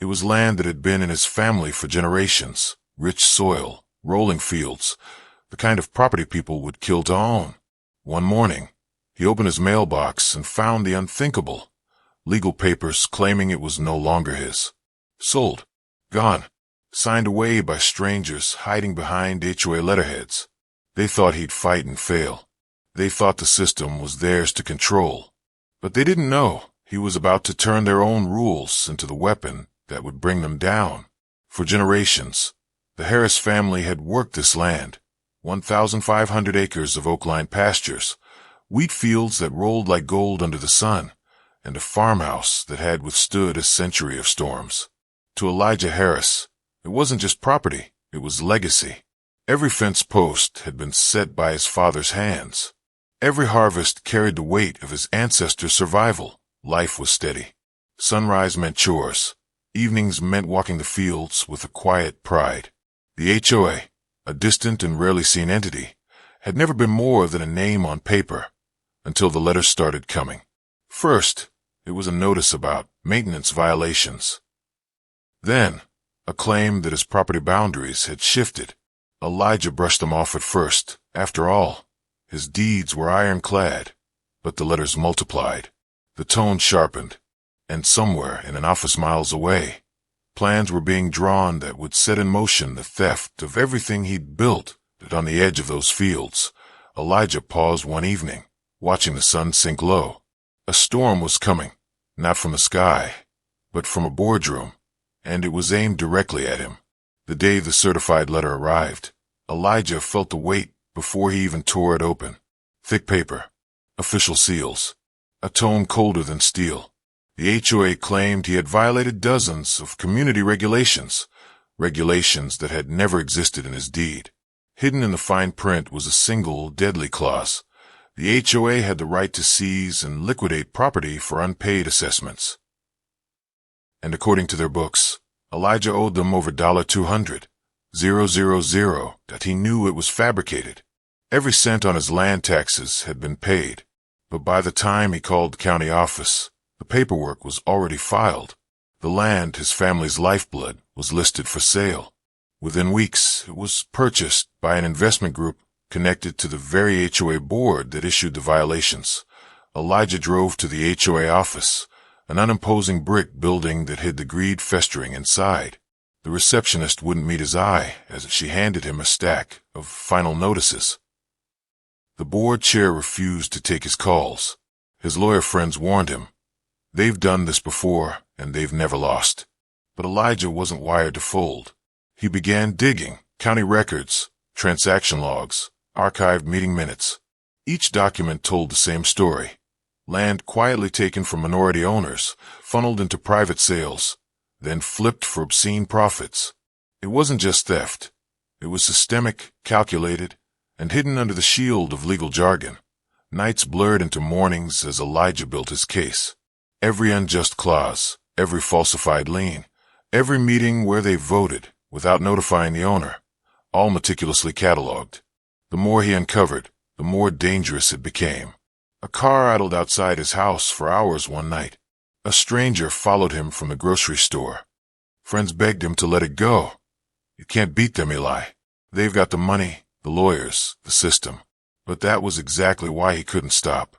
It was land that had been in his family for generations, rich soil, rolling fields, the kind of property people would kill to own. One morning, he opened his mailbox and found the unthinkable. Legal papers claiming it was no longer his. Sold. Gone. Signed away by strangers hiding behind HOA letterheads. They thought he'd fight and fail. They thought the system was theirs to control. But they didn't know he was about to turn their own rules into the weapon that would bring them down. For generations, the Harris family had worked this land. 1,500 acres of oak-lined pastures, wheat fields that rolled like gold under the sun, and a farmhouse that had withstood a century of storms. To Elijah Harris, it wasn't just property, it was legacy. Every fence post had been set by his father's hands. Every harvest carried the weight of his ancestors' survival. Life was steady. Sunrise meant chores. Evenings meant walking the fields with a quiet pride. The HOA, a distant and rarely seen entity, had never been more than a name on paper, until the letters started coming. First, it was a notice about maintenance violations. Then, a claim that his property boundaries had shifted. Elijah brushed them off at first. After all, his deeds were ironclad. But the letters multiplied. The tone sharpened. And somewhere in an office miles away, plans were being drawn that would set in motion the theft of everything he'd built. That on the edge of those fields, Elijah paused one evening, watching the sun sink low. A storm was coming, not from the sky, but from a boardroom, and it was aimed directly at him. The day the certified letter arrived, Elijah felt the weight before he even tore it open. Thick paper, official seals, a tone colder than steel. The HOA claimed he had violated dozens of community regulations, regulations that had never existed in his deed. Hidden in the fine print was a single deadly clause. The HOA had the right to seize and liquidate property for unpaid assessments. And according to their books, Elijah owed them over $200,000, that he knew it was fabricated. Every cent on his land taxes had been paid, but by the time he called the county office, the paperwork was already filed. The land, his family's lifeblood, was listed for sale. Within weeks, it was purchased by an investment group connected to the very HOA board that issued the violations. Elijah drove to the HOA office, an unimposing brick building that hid the greed festering inside. The receptionist wouldn't meet his eye as she handed him a stack of final notices. The board chair refused to take his calls. His lawyer friends warned him. They've done this before, and they've never lost. But Elijah wasn't wired to fold. He began digging county records, transaction logs, archived meeting minutes. Each document told the same story. Land quietly taken from minority owners, funneled into private sales, then flipped for obscene profits. It wasn't just theft. It was systemic, calculated, and hidden under the shield of legal jargon. Nights blurred into mornings as Elijah built his case. Every unjust clause, every falsified lien, every meeting where they voted without notifying the owner, all meticulously cataloged. The more he uncovered, the more dangerous it became. A car idled outside his house for hours one night. A stranger followed him from the grocery store. Friends begged him to let it go. You can't beat them, Eli. They've got the money, the lawyers, the system. But that was exactly why he couldn't stop.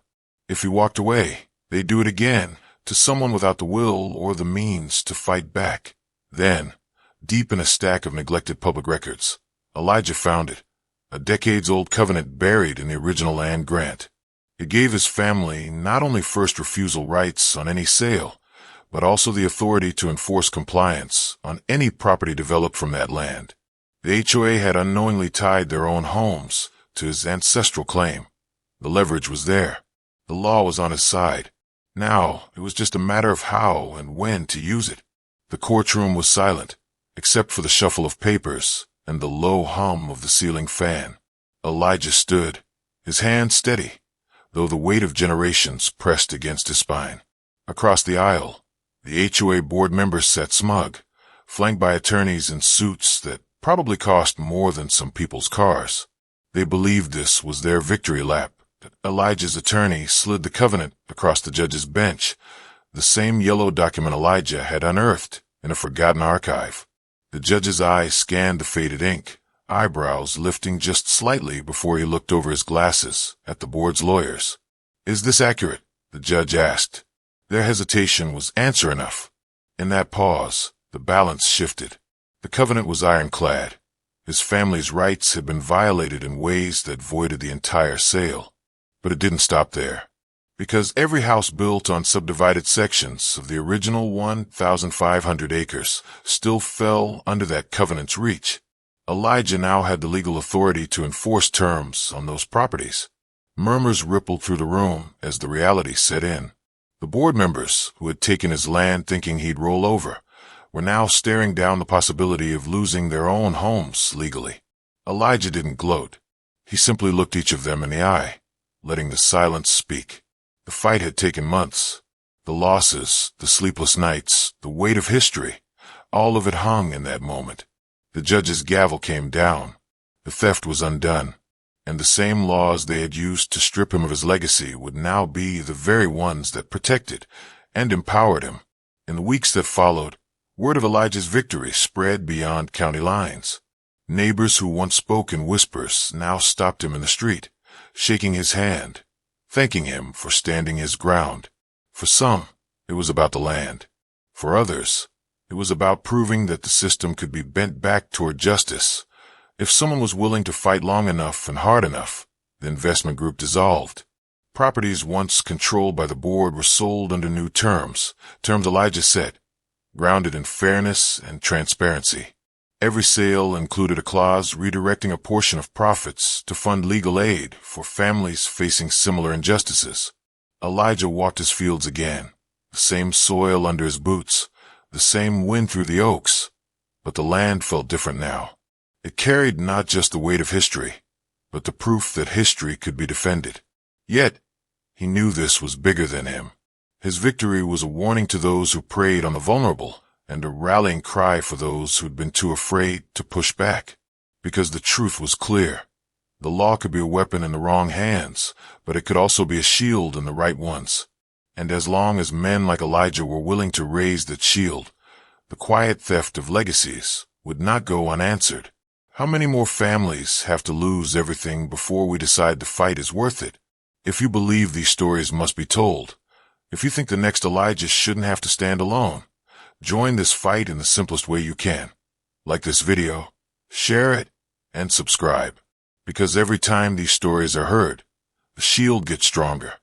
If he walked away, they'd do it again, to someone without the will or the means to fight back. Then, deep in a stack of neglected public records, Elijah found it, a decades-old covenant buried in the original land grant. It gave his family not only first refusal rights on any sale, but also the authority to enforce compliance on any property developed from that land. The HOA had unknowingly tied their own homes to his ancestral claim. The leverage was there. The law was on his side. Now, it was just a matter of how and when to use it. The courtroom was silent, except for the shuffle of papers and the low hum of the ceiling fan. Elijah stood, his hand steady, though the weight of generations pressed against his spine. Across the aisle, the HOA board members sat smug, flanked by attorneys in suits that probably cost more than some people's cars. They believed this was their victory lap. Elijah's attorney slid the covenant across the judge's bench, the same yellow document Elijah had unearthed in a forgotten archive. The judge's eyes scanned the faded ink, eyebrows lifting just slightly before he looked over his glasses at the board's lawyers. "Is this accurate?" the judge asked. Their hesitation was answer enough. In that pause, the balance shifted. The covenant was ironclad. His family's rights had been violated in ways that voided the entire sale. But it didn't stop there. Because every house built on subdivided sections of the original 1,500 acres still fell under that covenant's reach, Elijah now had the legal authority to enforce terms on those properties. Murmurs rippled through the room as the reality set in. The board members, who had taken his land thinking he'd roll over, were now staring down the possibility of losing their own homes legally. Elijah didn't gloat. He simply looked each of them in the eye, letting the silence speak. The fight had taken months. The losses, the sleepless nights, the weight of history, all of it hung in that moment. The judge's gavel came down. The theft was undone, and the same laws they had used to strip him of his legacy would now be the very ones that protected and empowered him. In the weeks that followed, word of Elijah's victory spread beyond county lines. Neighbors who once spoke in whispers now stopped him in the street, shaking his hand, thanking him for standing his ground. For some, it was about the land. For others, it was about proving that the system could be bent back toward justice. If someone was willing to fight long enough and hard enough, the investment group dissolved. Properties once controlled by the board were sold under new terms Elijah set, grounded in fairness and transparency. Every sale included a clause redirecting a portion of profits to fund legal aid for families facing similar injustices. Elijah walked his fields again, the same soil under his boots, the same wind through the oaks, but the land felt different now. It carried not just the weight of history, but the proof that history could be defended. Yet, he knew this was bigger than him. His victory was a warning to those who preyed on the vulnerable, and a rallying cry for those who'd been too afraid to push back. Because the truth was clear. The law could be a weapon in the wrong hands, but it could also be a shield in the right ones. And as long as men like Elijah were willing to raise that shield, the quiet theft of legacies would not go unanswered. How many more families have to lose everything before we decide the fight is worth it? If you believe these stories must be told, if you think the next Elijah shouldn't have to stand alone, join this fight in the simplest way you can. Like this video, share it, and subscribe. Because every time these stories are heard, the shield gets stronger.